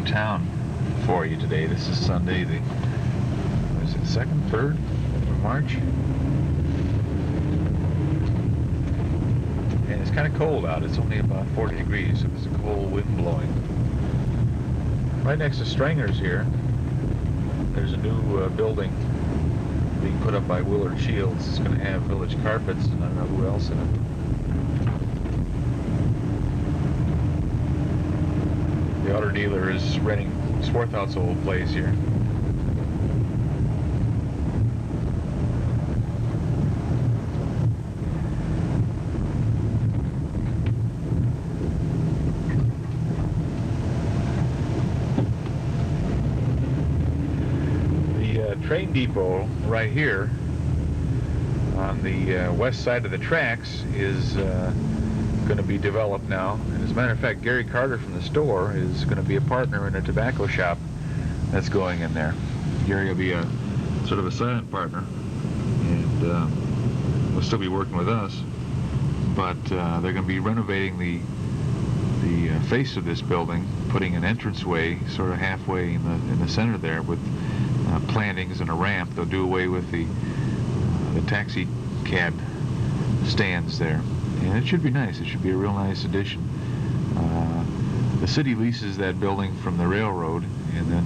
town for you today. This is Sunday, the, what is it, 2nd, 3rd of March? And it's kind of cold out. It's only about 40 degrees, so there's a cold wind blowing. Right next to Stranger's here, there's a new building being put up by Willard Shields. It's going to have Village Carpets, and I don't know who else in it. The auto dealer is renting Swarthout's old place here. The train depot right here on the west side of the tracks is going to be developed now. And as a matter of fact, Gary Carter from the store is going to be a partner in a tobacco shop that's going in there. Gary will be a sort of a silent partner, and will still be working with us, but they're going to be renovating the face of this building, putting an entranceway sort of halfway in the center there with plantings and a ramp. They'll do away with the taxi cab stands there. And it should be nice. It should be a real nice addition. The city leases that building from the railroad, and then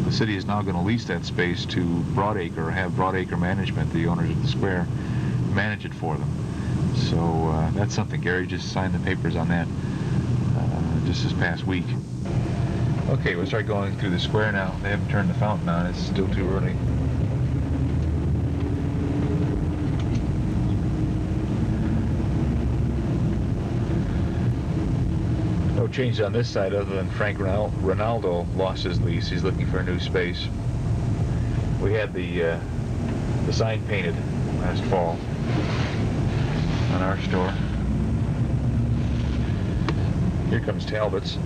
the city is now going to lease that space to Broadacre, or have Broadacre Management, the owners of the square, manage it for them. So that's something. Gary just signed the papers on that just this past week. Okay, we'll start going through the square now. They haven't turned the fountain on. It's still too early. No change on this side other than Frank Ronaldo lost his lease. He's looking for a new space. We had the sign painted last fall on our store. Here comes Talbot's.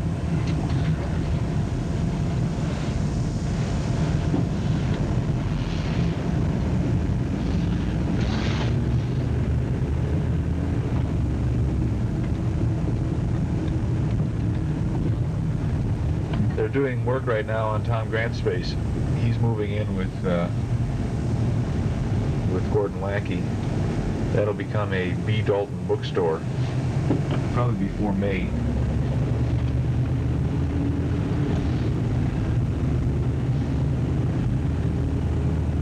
They're doing work right now on Tom Grant's space. He's moving in with Gordon Lackey. That'll become a B. Dalton bookstore, probably before May.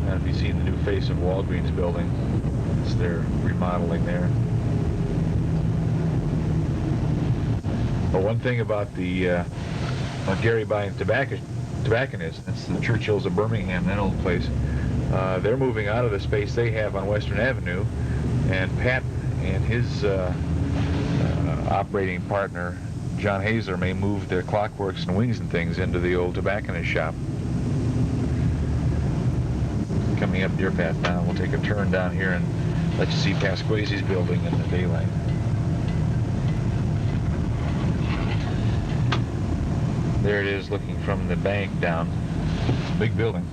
Now, if you see the new face of Walgreens building, it's their remodeling there. But one thing about the Gary buying tobacconists, that's the Churchills of Birmingham, that old place. They're moving out of the space they have on Western Avenue, and Pat and his operating partner, John Hazler, may move their Clockworks and Wings and Things into the old tobacconist shop. Coming up Deer Path now, we'll take a turn down here and let you see Pasquazi's building in the daylight. There it is, looking from the bank down. It's a big building.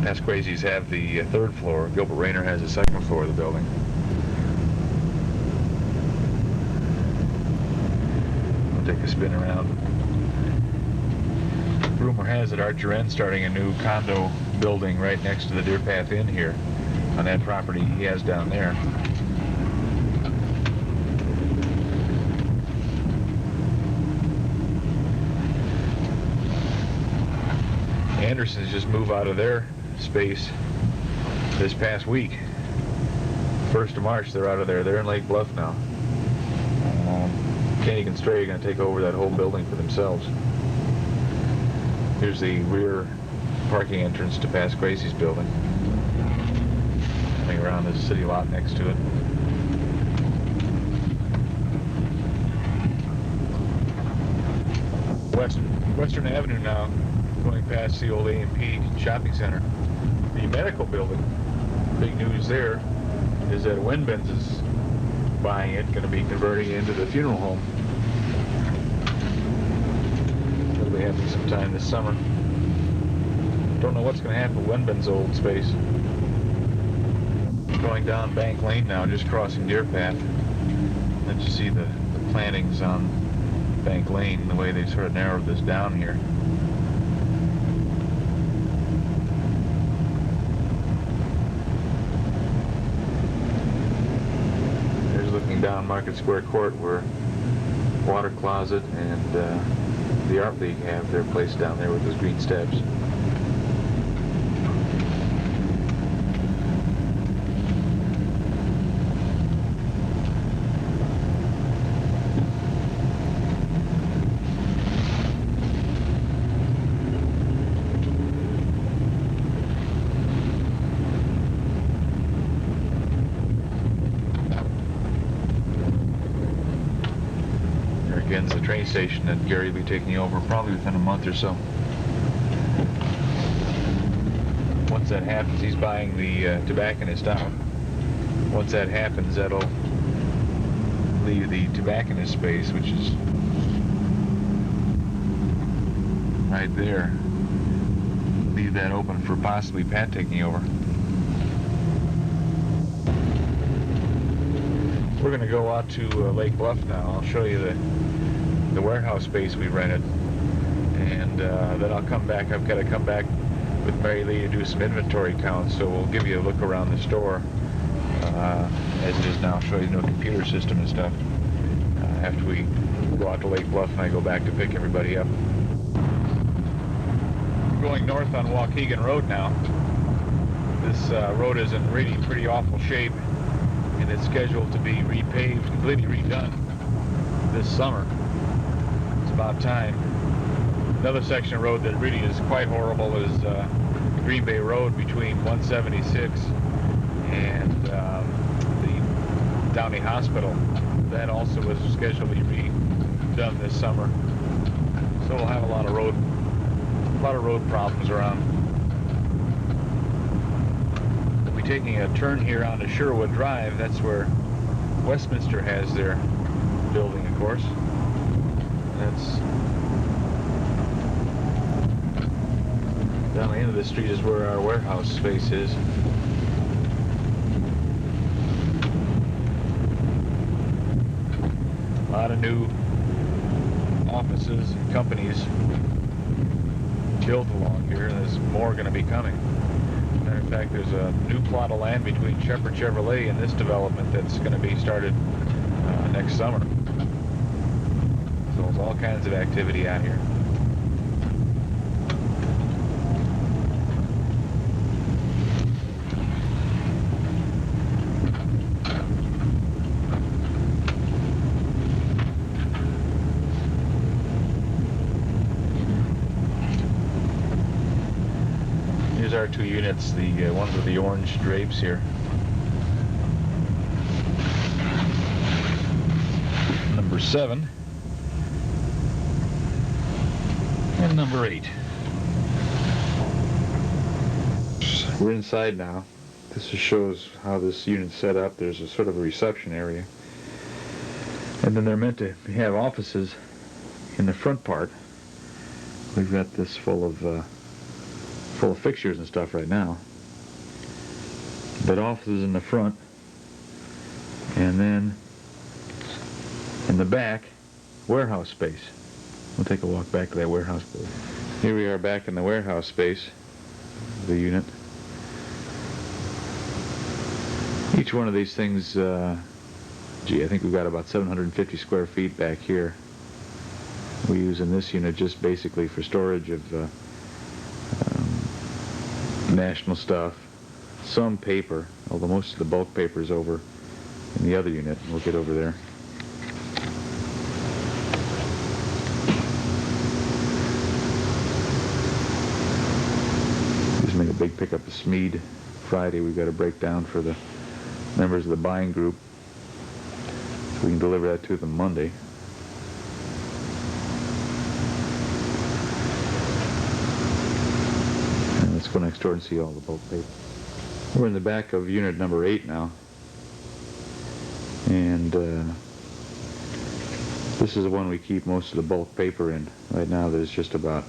Pasquazi's have the 3rd floor. Gilbert Rayner has the 2nd floor of the building. We'll take a spin around. Rumor has it Archer N starting a new condo building right next to the Deer Path Inn here on that property he has down there. Andersons just moved out of their space this past week. 1st of March, they're out of there. They're in Lake Bluff now. Koenig and Stray are going to take over that whole building for themselves. Here's the rear parking entrance to Pasquazi's building. Coming around, there's a city lot next to it. Western Avenue now, going past the old A&P shopping center. The medical building, big news there, is that Wenben's is buying it, going to be converting it into the funeral home. It'll be happening sometime this summer. Don't know what's going to happen with Wenben's old space. Going down Bank Lane now, just crossing Deer Path. Then you see the plantings on Bank Lane, the way they sort of narrowed this down here. There's looking down Market Square Court, where Water Closet and the Art League have their place down there with those green steps. Again's the train station that Gary will be taking over probably within a month or so. Once that happens, he's buying the tobacconist out. Once that happens, that'll leave the tobacconist space, which is right there. Leave that open for possibly Pat taking over. We're going to go out to Lake Bluff now. I'll show you the warehouse space we rented, and then I'll come back. I've got to come back with Mary Lee to do some inventory counts, so we'll give you a look around the store as it is now. Show you the new computer system and stuff after we go out to Lake Bluff and I go back to pick everybody up. We're going north on Waukegan Road now. This road is in really pretty awful shape, and it's scheduled to be repaved, completely redone this summer. It's about time. Another section of road that really is quite horrible is the Green Bay Road between 176 and the Downey Hospital. That also was scheduled to be redone this summer. So we'll have a lot of road problems around. Taking a turn here onto Sherwood Drive. That's where Westminster has their building, of course. That's down the end of the street is where our warehouse space is. A lot of new offices and companies built along here, and there's more going to be coming. In fact, there's a new plot of land between Shepherd Chevrolet and this development that's going to be started next summer. So there's all kinds of activity out here. Here's our two units, the ones with the orange drapes here. Number 7 and number 8. We're inside now. This just shows how this unit's set up. There's a sort of a reception area, and then they're meant to have offices in the front part. We've got this full of fixtures and stuff right now, but offices in the front, and then in the back, warehouse space. We'll take a walk back to that warehouse space. Here we are back in the warehouse space of the unit. Each one of these things, I think we've got about 750 square feet back here. We use in this unit just basically for storage of national stuff, some paper, although most of the bulk paper is over in the other unit. We'll get over there. Just make a big pickup of Smead Friday. We've got to break down for the members of the buying group, so we can deliver that to them Monday. Let's go next door and see all the bulk paper. We're in the back of unit number 8 now, and this is the one we keep most of the bulk paper in. Right now there's just about,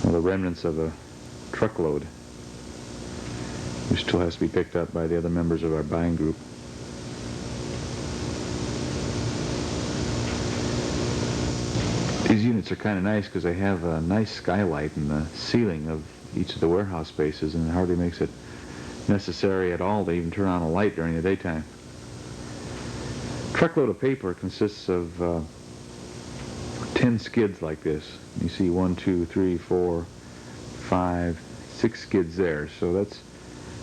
well, the remnants of a truckload, which still has to be picked up by the other members of our buying group. units are kind of nice because they have a nice skylight in the ceiling of each of the warehouse spaces, and it hardly makes it necessary at all to even turn on a light during the daytime. Truckload of paper consists of 10 skids like this. You see 1, 2, 3, 4, 5, 6 skids there. So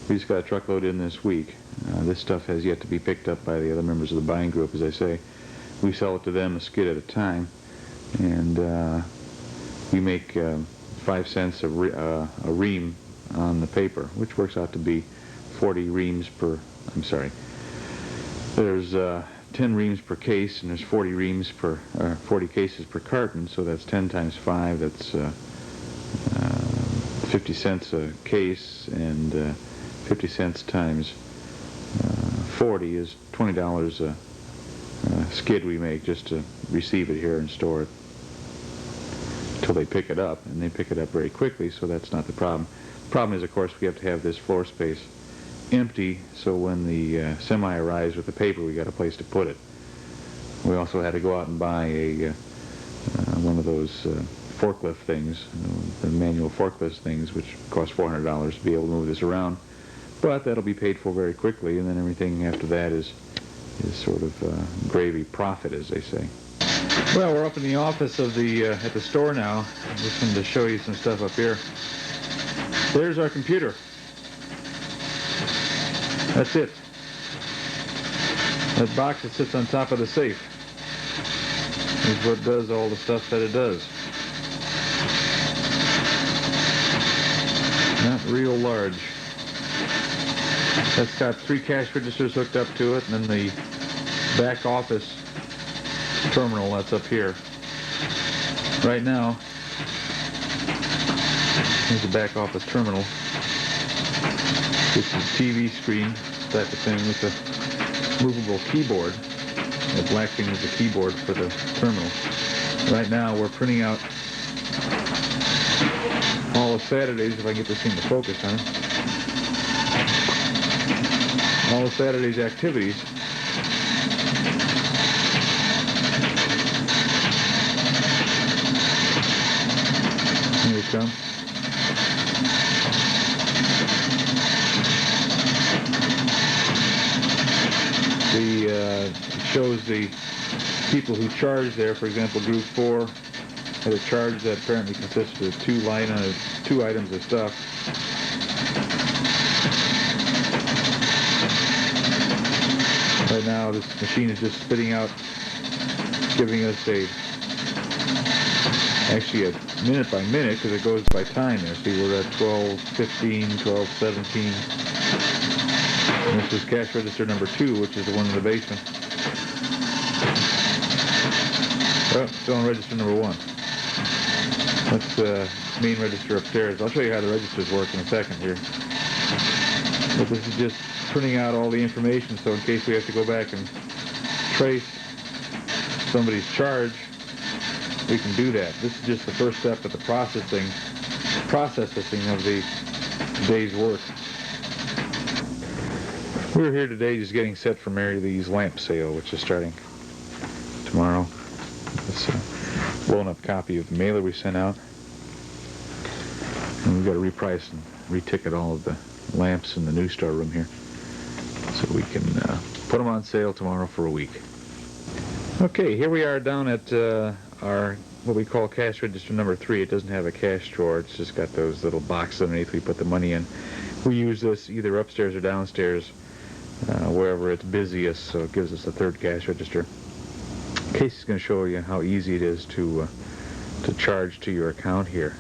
we just got a truckload in this week. This stuff has yet to be picked up by the other members of the buying group. As I say, we sell it to them a skid at a time, and we make 5 cents a ream on the paper, which works out to be 40 reams per, I'm sorry, there's 10 reams per case, and there's 40 reams per, 40 cases per carton, so that's 10 times 5, that's 50 cents a case, and 50 cents times 40 is $20 a skid we make just to receive it here and store it until they pick it up, and they pick it up very quickly, so that's not the problem. The problem is, of course, we have to have this floor space empty, so when the semi arrives with the paper, we got a place to put it. We also had to go out and buy a one of those forklift things, the manual forklift things, which cost $400 to be able to move this around, but that'll be paid for very quickly, and then everything after that is sort of gravy profit, as they say. Well, we're up in the office of the at the store now. I just wanted to show you some stuff up here. There's our computer. That's it. That box that sits on top of the safe is what does all the stuff that it does. Not real large. That's got 3 cash registers hooked up to it, and then the back office terminal that's up here. Right now, here's the back office terminal. This is TV screen type of thing with a movable keyboard. The black thing is the keyboard for the terminal. Right now we're printing out all of Saturdays, if I can get this thing to focus on it. All of Saturday's activities. Here we come. Shows the people who charge there. For example, Group 4 had a charge that apparently consisted of 2 items of stuff. Right now, this machine is just spitting out, giving us actually a minute by minute, because it goes by time there. See, we're at 12:15, 12:17. And this is cash register number 2, which is the one in the basement. Well, still on register number 1. That's the main register upstairs. I'll show you how the registers work in a second here. But this is just printing out all the information, so in case we have to go back and trace somebody's charge, we can do that. This is just the first step of the processing of the day's work. We're here today just getting set for Mary Lee's lamp sale, which is starting tomorrow. It's a blown-up copy of the mailer we sent out. And we've got to reprice and reticket all of the lamps in the new storeroom here, so we can put them on sale tomorrow for a week. Okay, here we are down at our what we call cash register number 3. It doesn't have a cash drawer. It's just got those little boxes underneath we put the money in. We use this either upstairs or downstairs, wherever it's busiest, so it gives us a 3rd cash register. Casey's going to show you how easy it is to charge to your account here.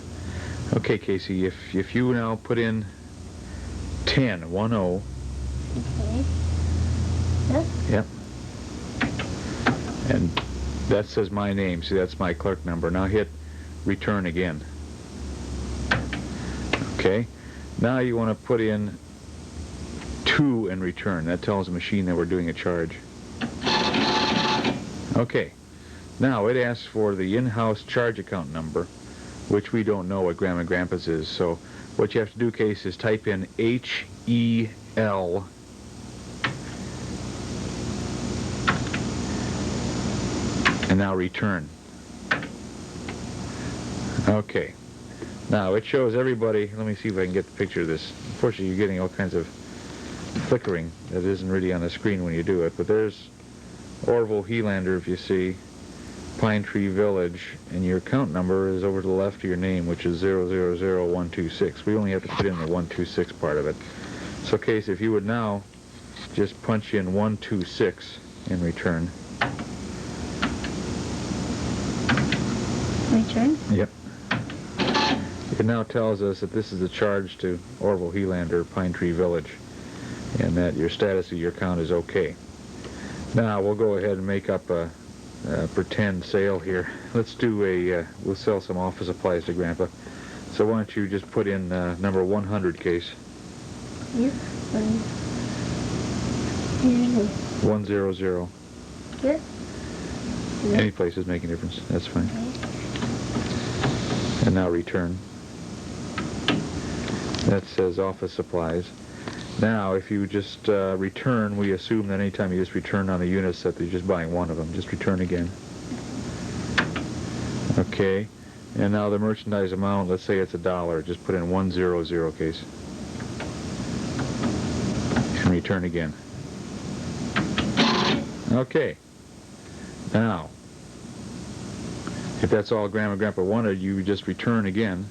Okay, Casey, if you now put in 10, 10. Okay. Yep. And that says my name. See, that's my clerk number. Now hit return again. Okay. Now you want to put in 2 and return. That tells the machine that we're doing a charge. Okay. Now it asks for the in-house charge account number, which we don't know what Grandma and Grandpa's is. So what you have to do, Case, is type in HEL and now return. Okay. Now it shows everybody. Let me see if I can get the picture of this. Unfortunately, you're getting all kinds of flickering that isn't really on the screen when you do it. But there's Orvo Helander, if you see, Pine Tree Village, and your account number is over to the left of your name, which is 000126. We only have to put in the 126 part of it. So, Case, if you would now just punch in 126 in return. Return? Yep. It now tells us that this is the charge to Orvo Helander, Pine Tree Village, and that your status of your account is okay. Now we'll go ahead and make up a pretend sale here. Let's do we'll sell some office supplies to Grandpa. So why don't you just put in number 100, Case. Yep. 100. Here? Any place is making a difference. That's fine. Okay. And now return. That says office supplies. Now, if you just return, we assume that anytime you just return on the unit set, that you're just buying one of them. Just return again. Okay. And now the merchandise amount, let's say it's $1. Just put in 100, Case. And return again. Okay. Now, if that's all Grandma and Grandpa wanted, you just return again.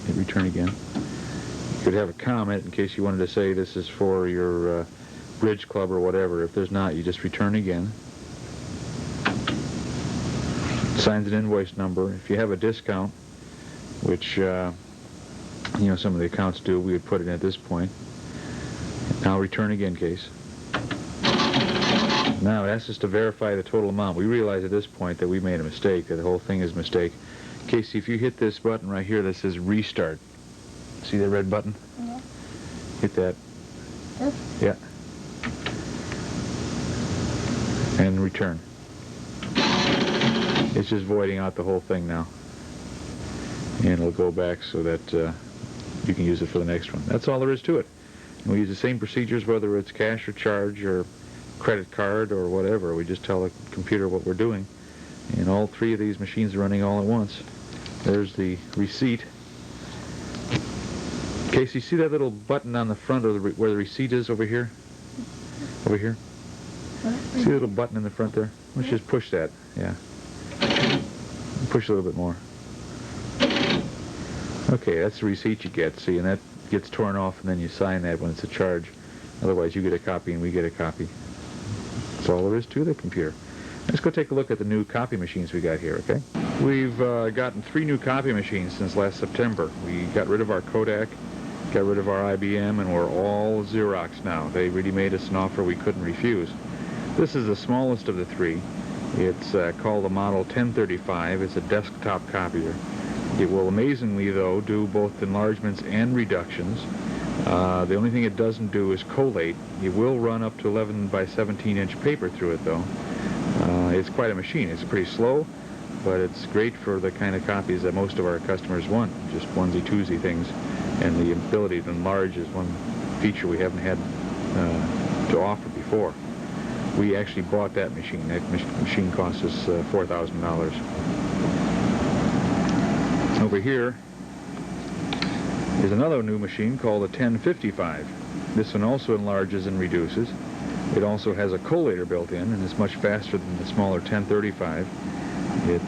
Hit return again. You could have a comment in case you wanted to say this is for your bridge club or whatever. If there's not, you just return again. Signs an invoice number. If you have a discount, which some of the accounts do, we would put it in at this point. Now return again, Case. Now it asks us to verify the total amount. We realize at this point that we made a mistake, that the whole thing is a mistake. Casey, if you hit this button right here that says restart, see that red button? Yeah. Hit that. This? Yeah. And return. It's just voiding out the whole thing now. And it'll go back so that you can use it for the next one. That's all there is to it. And we use the same procedures whether it's cash or charge or credit card or whatever. We just tell the computer what we're doing. And all three of these machines are running all at once. There's the receipt. Casey, see that little button on the front of where the receipt is over here? Over here? What? See the little button in the front there? Let's just push that. Yeah. Push a little bit more. Okay, that's the receipt you get. See, and that gets torn off, and then you sign that when it's a charge. Otherwise, you get a copy and we get a copy. That's all there is to the computer. Let's go take a look at the new copy machines we got here, okay? We've gotten 3 new copy machines since last September. We got rid of our Kodak, got rid of our IBM, and we're all Xerox now. They really made us an offer we couldn't refuse. This is the smallest of the 3. It's called the Model 1035. It's a desktop copier. It will amazingly, though, do both enlargements and reductions. The only thing it doesn't do is collate. It will run up to 11 by 17 inch paper through it, though. It's quite a machine. It's pretty slow, but it's great for the kind of copies that most of our customers want, just onesie-twosie things. And the ability to enlarge is one feature we haven't had to offer before. We actually bought that machine. That machine cost us $4,000. Over here is another new machine called the 1055. This one also enlarges and reduces. It also has a collator built in, and it's much faster than the smaller 1035. It,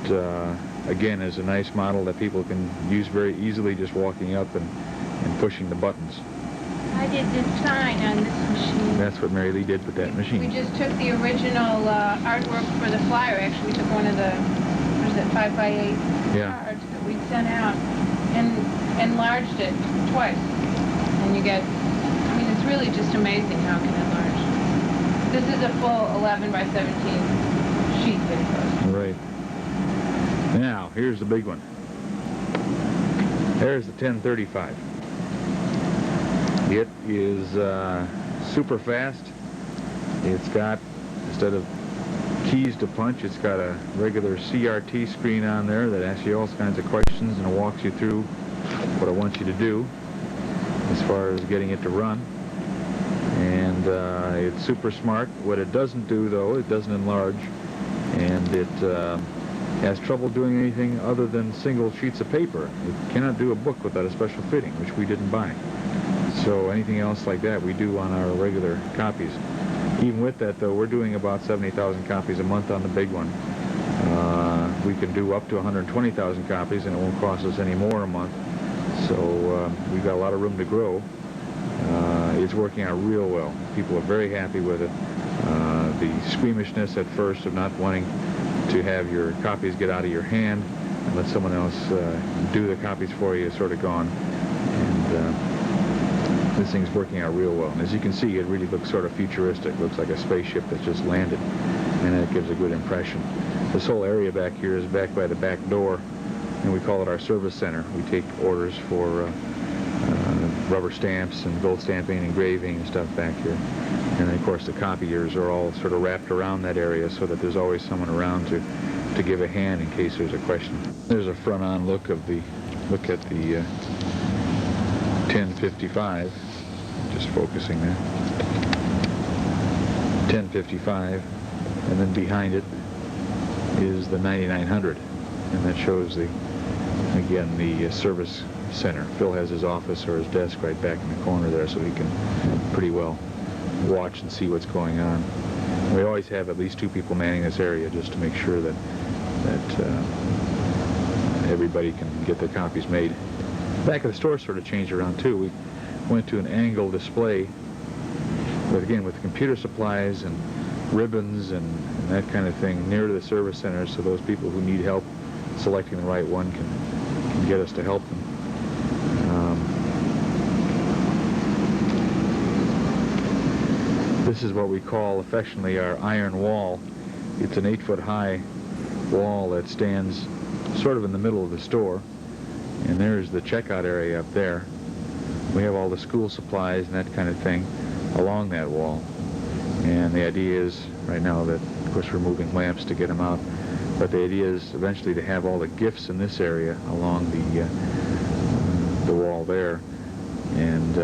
again, is a nice model that people can use very easily just walking up and pushing the buttons. I did the sign on this machine. That's what Mary Lee did with that machine. We just took the original artwork for the flyer. Actually, we took one of the, what is it, 5x8 cards that we sent out and enlarged it twice. And you get, I mean, it's really just amazing how it can enlarge. This is a full 11 by 17 sheet that it goes. Right. Now, here's the big one. There's the 1035. It is super fast. It's got, instead of keys to punch, it's got a regular CRT screen on there that asks you all kinds of questions and walks you through what it wants you to do as far as getting it to run. And it's super smart. What it doesn't do, though, it doesn't enlarge, and it has trouble doing anything other than single sheets of paper. It cannot do a book without a special fitting, which we didn't buy. So anything else like that we do on our regular copies. Even with that, though, we're doing about 70,000 copies a month on the big one. We can do up to 120,000 copies, and it won't cost us any more a month. So we've got a lot of room to grow. It's working out real well. People are very happy with it. The squeamishness at first of not wanting to have your copies get out of your hand and let someone else do the copies for you is sort of gone. And this thing's working out real well. And as you can see, it really looks sort of futuristic. Looks like a spaceship that's just landed, and that gives a good impression. This whole area back here is back by the back door, and we call it our service center. We take orders for rubber stamps and gold stamping and engraving and stuff back here. And then, of course, the copiers are all sort of wrapped around that area so that there's always someone around to give a hand in case there's a question. There's a front-on look at the 1055. Just focusing there. 1055, and then behind it is the 9900, and that shows the service center. Phil has his office or his desk right back in the corner there, so he can pretty well watch and see what's going on. We always have at least 2 people manning this area just to make sure that everybody can get their copies made. Back of the store sort of changed around too. We went to an angle display with computer supplies and ribbons and that kind of thing near to the service center, so those people who need help selecting the right one can get us to help them. This is what we call affectionately our iron wall. It's an 8-foot high wall that stands sort of in the middle of the store, and there's the checkout area up there. We have all the school supplies and that kind of thing along that wall, and the idea is right now that, of course, we're moving lamps to get them out, but the idea is eventually to have all the gifts in this area along the wall there. And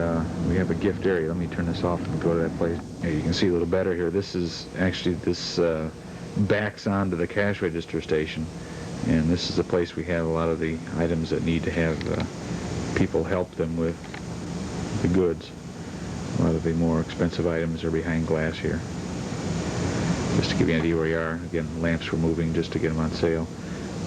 we have a gift area. Let me turn this off and go to that place. Here you can see a little better here. This is actually, this backs onto the cash register station, and this is the place we have a lot of the items that need to have people help them with the goods. A lot of the more expensive items are behind glass here. Just to give you an idea where you are. Again, lamps were moving just to get them on sale.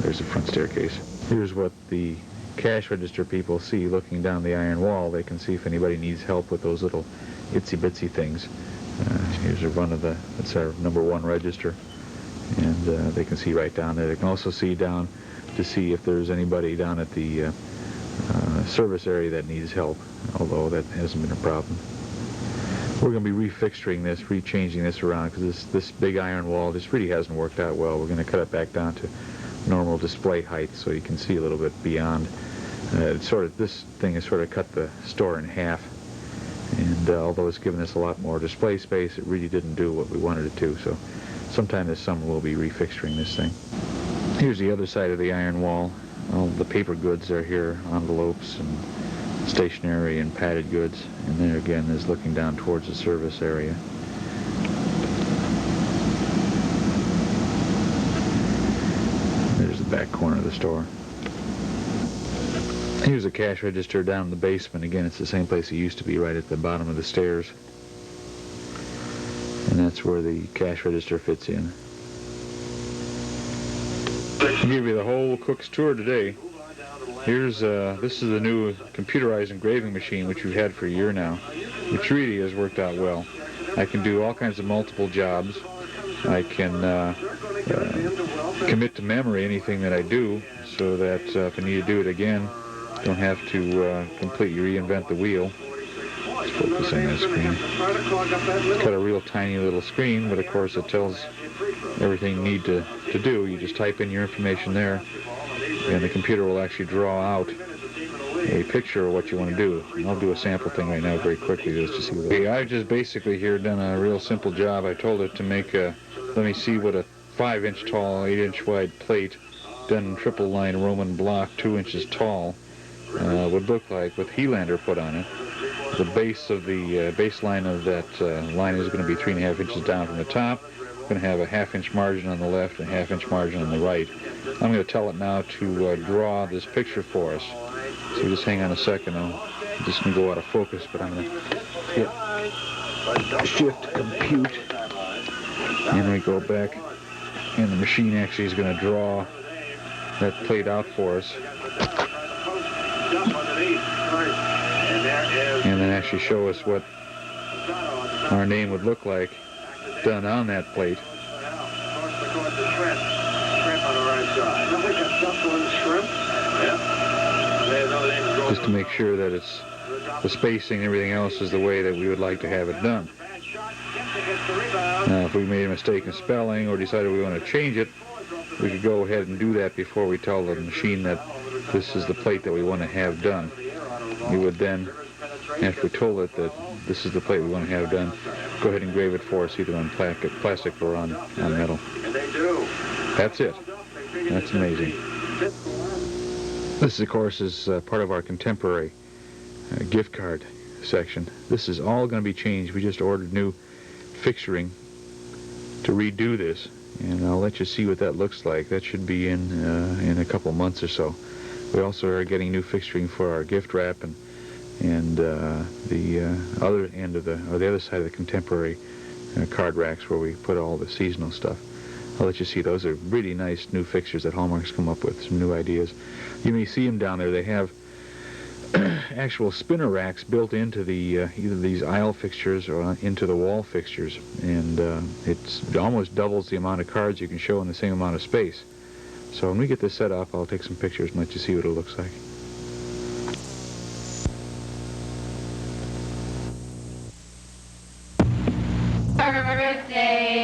There's the front staircase. Here's what the cash register people see looking down the iron wall. They can see if anybody needs help with those little itsy-bitsy things. Here's a run of that's our #1 register, and they can see right down there. They can also see down to see if there's anybody down at the service area that needs help, although that hasn't been a problem. We're going to be refixturing this, rechanging this around, because this big iron wall just really hasn't worked out well. We're going to cut it back down to normal display height so you can see a little bit beyond. This thing has sort of cut the store in half, and although it's given us a lot more display space, it really didn't do what we wanted it to. So sometime this summer we'll be refixturing this thing. Here's the other side of the iron wall. All the paper goods are here, envelopes and stationery and padded goods, and there again is looking down towards the service area. There's the back corner of the store. Here's a cash register down in the basement. Again, it's the same place it used to be, right at the bottom of the stairs. And that's where the cash register fits in. I'll give you the whole cook's tour today. This is the new computerized engraving machine, which we've had for a year now, which really has worked out well. I can do all kinds of multiple jobs. I can commit to memory anything that I do, so that if I need to do it again, I don't have to completely reinvent the wheel. Let's focus on that screen. It's got a real tiny little screen, but of course it tells everything you need to do. You just type in your information there, and the computer will actually draw out a picture of what you want to do. And I'll do a sample thing right now very quickly just to see what I've just basically here done a real simple job. I told it to make let me see what a 5-inch tall, 8-inch wide plate done in triple line Roman block, 2 inches tall, would look like with Helander put on it. The base of the baseline of that line is going to be 3.5 inches down from the top, going to have a half-inch margin on the left and a half-inch margin on the right. I'm going to tell it now to draw this picture for us. So just hang on a second. I'm just going to go out of focus, but I'm going to hit Shift Compute, and we go back, and the machine actually is going to draw that plate out for us, and then actually show us what our name would look like done on that plate. Just to make sure that it's the spacing and everything else is the way that we would like to have it done. Now, if we made a mistake in spelling or decided we want to change it, we could go ahead and do that before we tell the machine that this is the plate that we want to have done. We would then, after we told it that this is the plate we want to have done, go ahead and engrave it for us either on plastic or on metal. That's it. That's amazing. This, of course, is part of our contemporary gift card section. This is all going to be changed. We just ordered new fixturing to redo this, and I'll let you see what that looks like. That should be in a couple months or so. We also are getting new fixturing for our gift wrap and the other end of the other side of the contemporary card racks where we put all the seasonal stuff. I'll let you see. Those are really nice new fixtures that Hallmark's come up with, some new ideas. You may see them down there. They have actual spinner racks built into the either these aisle fixtures or into the wall fixtures, and it almost doubles the amount of cards you can show in the same amount of space. So when we get this set up, I'll take some pictures and let you see what it looks like. Birthday.